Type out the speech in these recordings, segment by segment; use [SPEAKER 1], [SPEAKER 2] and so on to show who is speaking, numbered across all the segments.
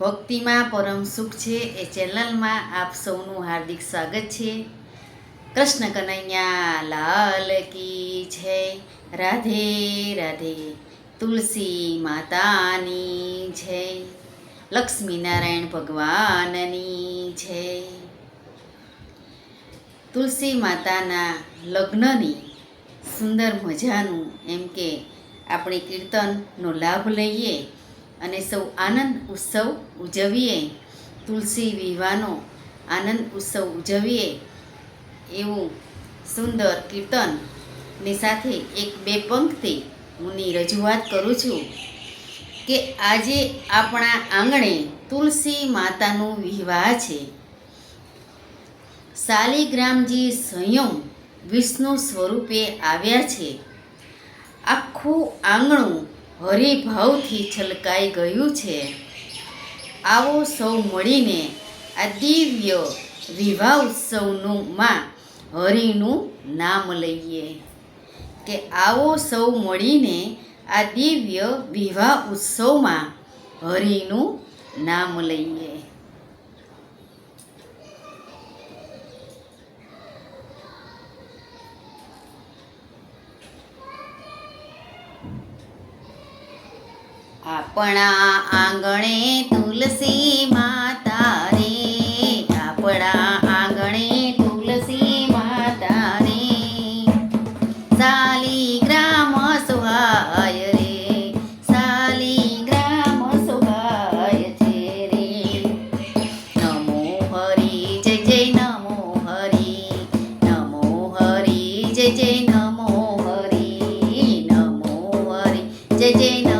[SPEAKER 1] ભક્તિમાં પરમ સુખ છે એ ચેનલમાં આપ સૌનું હાર્દિક સ્વાગત છે. કૃષ્ણ કનૈયા લાલ કી જય. રાધે રાધે. તુલસી માતાની જય. લક્ષ્મીનારાયણ ભગવાનની જય. તુલસી માતાના લગ્નની સુંદર મજાનું એમ કે આપણે કીર્તનનો લાભ લઈએ અને સૌ આનંદ ઉત્સવ ઉજવીએ. તુલસી વિવાહનો આનંદ ઉત્સવ ઉજવીએ એવું સુંદર કીર્તનની સાથે એક બે પંક્તિ હુંની રજૂઆત કરું છું કે આજે આપણા આંગણે તુલસી માતાનું વિવાહ છે. શાલિગ્રામજી સ્વયં વિષ્ણુ સ્વરૂપે આવ્યા છે. આખું આંગણું હરિભાવથી છલકાઈ ગયું છે. આવો સૌ મળીને આ દિવ્ય વિવાહ ઉત્સવનું માં હરિનું નામ લઈએ. કે આવો સૌ મળીને આ દિવ્ય વિવાહ ઉત્સવમાં હરિનું નામ લઈએ. આપણા આંગણે તુલસી માતા રે. આપણા આંગણે તુલસી માતા રે. શાલિગ્રામ સોહાય રે. શાલિગ્રામ સોહાય છે રે. નમો હરિ જય જય નમો હરિ. નમો હરિ જય જય નમો હરિ. નમો હરિ જય જય નમો.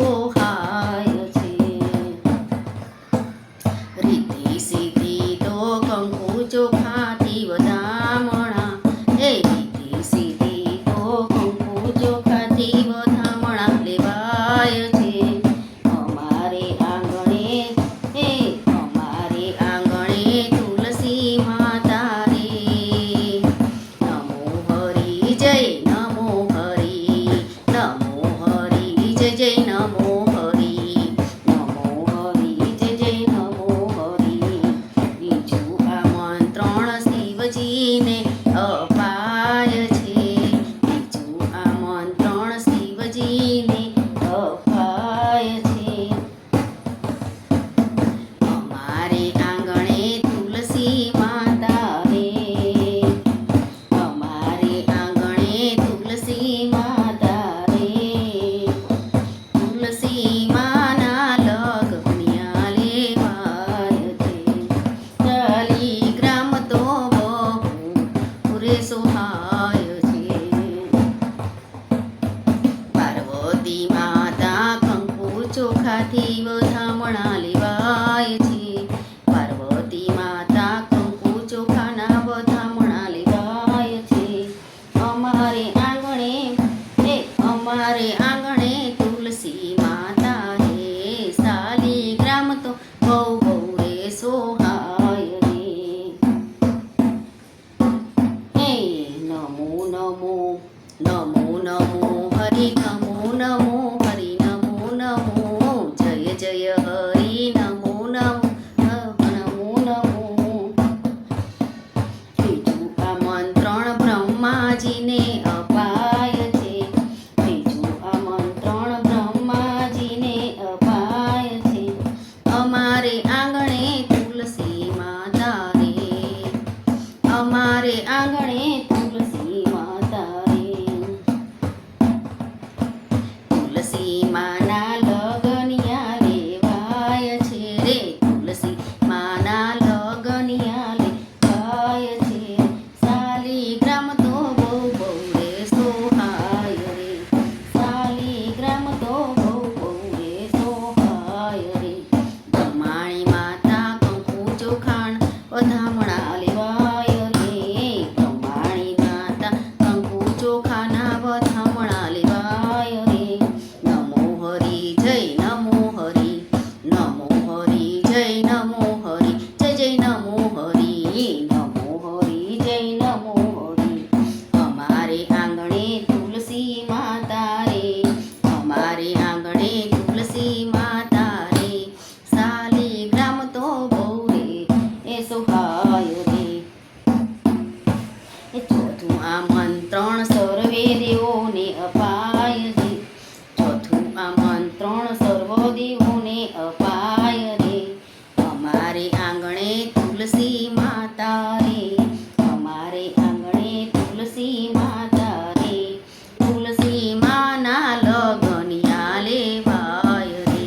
[SPEAKER 1] સોહાય છે. રીતિ સીધી તો કંકુ ચોખાથી વધામણા, એ રીતિ સીધી તો કંકુ ચોખાથી વધામણા લેવાય છે. અમારે આંગણે તુલસી માતા રે, નમો હરી જય નમો હરી, નમો હરી જય જય નમો હરી, નમો હરી જય જય નમો હરી. બીજું આમંત્રણ શિવજીને અપાય છે, બીજું આમંત્રણ શિવજીને અપાય છે. અમારે આંગણે તુલસી માતા રે, અમારે આંગણે તુલસી માતા રે, તુલસી માના લગન્યા લેવાય છે. શાલિગ્રામ તો બહુ સોહાય છે. પાર્વતી માતા કંકુ ચોખાથી વધામણા લેવાય છે. પાર્વતી માતા કંકુ ચોખાના વધામણા લેવાય છે. અમારે આંગણે તુલસી માતા રે, શાલિગ્રામ તો બહુ બહુ રે સોહાય રે. હે નમો નમો નમો નમો હરિ, નમો નમો હરિ, નમો નમો જય જય હરિ, નમો નમો નમો નમો. ત્રીજું આમંત્રણ બ્રહ્માજીને અપાય છે, ત્રીજું આમંત્રણ બ્રહ્માજીને અપાય છે. અમારે આંગણે તુલસી માતા રે, અમારે આંગણે તુલસી માતા રે, તુલસી માના લગનિયા લેવાય છે રે, તુલસી માના લગનિયા લેવાય છે. શાલિગ્રામ તો બહુ બહુ રે સોહાય રે, શાલિગ્રામ તો બહુ બહુ રે સોહાય રે. બ્રહ્માણી માતા કંકુ ચોખાણ વધામણા લેવાય રે, બ્રહ્માણી માતા કંકુ ચોખાના વધામણા લેવાય રે. નમો હરી જય નમો હરી, નમો હરી જય નમો હરી, જય જય નમો હરી, નમો હરી જય નમો હરી. અમારે આંગણે તુલસી માતા રે, અમારે આંગણે તુલસી માતા રે, શાલિગ્રામ તો બહુ રે સોહાય રે. ચોથું આમંત્રણ સર્વે દેવોને અપાય છે, ચોથું આમંત્રણ સર્વ દેવોને અપાય રે. અમારે આંગણે તુલસી માતા રે, અમારે આંગણે તુલસી માતા રે, તુલસી માના લગનિયા લેવાય રે,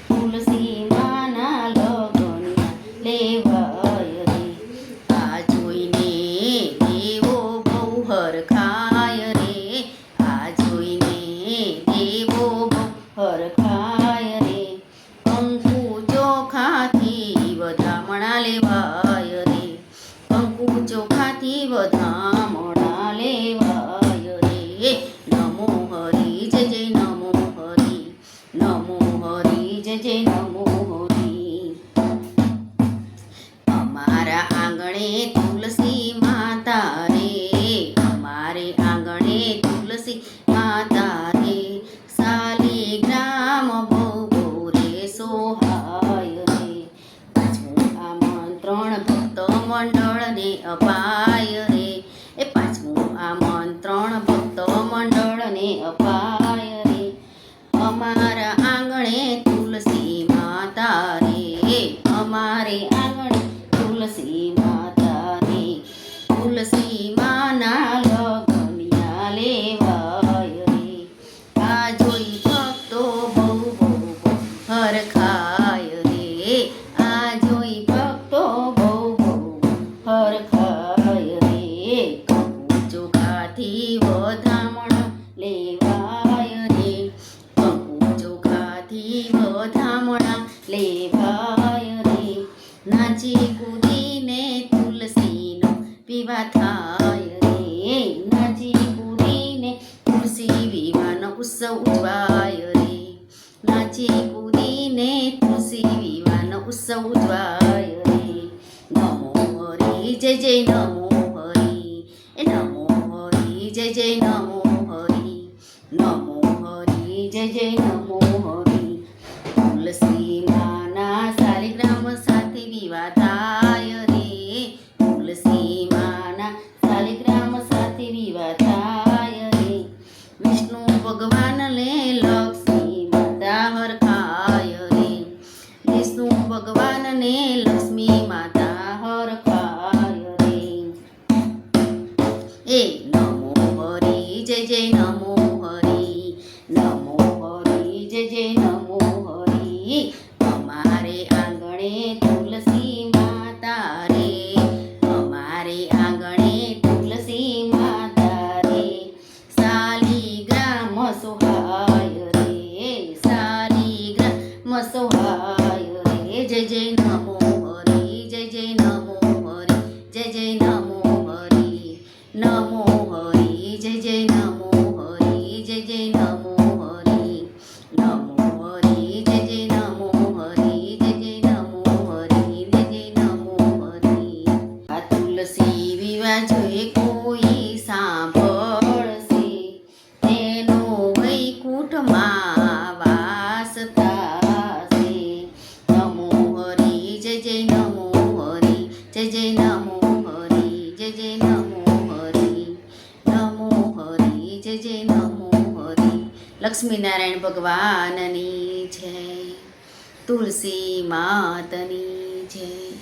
[SPEAKER 1] તુલસી માના લગનિયા લેવાય રે. આ જોઈને દેવો બહુ હરખાય રે, આ જોઈને દેવો બહુ હરખાય રે. કંકુ ચોખાથી વધામણા લેવાય રે, કંકુ ચોખાથી વધામણા લેવાય રે. નમો હરી જય જય નમો હરી, નમો હરી જય જય નમો હરી. અમારા આંગણે તુલસી માતા રે, અમારે આંગણે તુલસી માતા રે, શાલિગ્રામ બહુ બહુ રે સોહાય રે. પાંચમું આમંત્રણ ભક્ત મંડળને અપાય રે, એ પાંચમું આમંત્રણ ભક્ત મંડળને અપાય રે. અમારા આંગણે તુલસી માતા રે, અમારે આંગણે તુલસી માતા રે, તુલસી માના લગનિયા લેવાય રે. આ જોઈ ભક્તો બહુ બહુ હરખાય રે, આ જોઈ ભક્તો બહુ બહુ હરખાય રે. કંકુ ચોખાથી વધામણા લેવાય રે, કંકુ ચોખા સખી વધામણા લેવાય રે નાચી કૂદીને તુલસીનો વિવાહ થાય રે નાચી કૂદીને તુલસી વિવાહનો ઉત્સવ ઉજવાય રે નાચી કૂદીને તુલસી વિવાહનો ઉત્સવ ઉજવાય રે નમો હરી જય જય નમો હરી એ નમો હરી જય જય નમો હરી નમો હરી જય જય નમો હરી તુલસી માના શાલિગ્રામ સાથે વિવાહ થાય રે તુલસી માના શાલિગ્રામ સાથે વિવાહ થાય રે વિષ્ણુ ભગવાનને લક્ષ્મી માતા હરખાય રે વિષ્ણુ ભગવાનને લક્ષ્મી માતા હરખાય રે એ નમો હરી જય જય નમો હરી નમો હરી જય જય નમો હરી અમારે આંગણે તુલસી માતા રે અમારે આંગણે તુલસી માતા રે શાલિગ્રામ સોહાય રે શાલિગ્રામ સોહાય રે જય જય નમો હરી જય જય નમો હરી જય જય નમો હરી નમો હરી જય જય નમો હરી જય જય નમો હરી નમો હરી જય જય નમો હરી જય જય નમો હરી જય જય નમો હરી આ તુલસી વિવાહ જોઈ કોઈ સાંભળશે તેનો વૈકુંઠમાં વાસ થાશે નમો હરી જય જય નમો હરી જય જય નમો હરી જય જય નમો હરી નમો હરી જય જય નમો હરી લક્ષ્મીનારાયણ ભગવાનની જય તુલસી માતની જય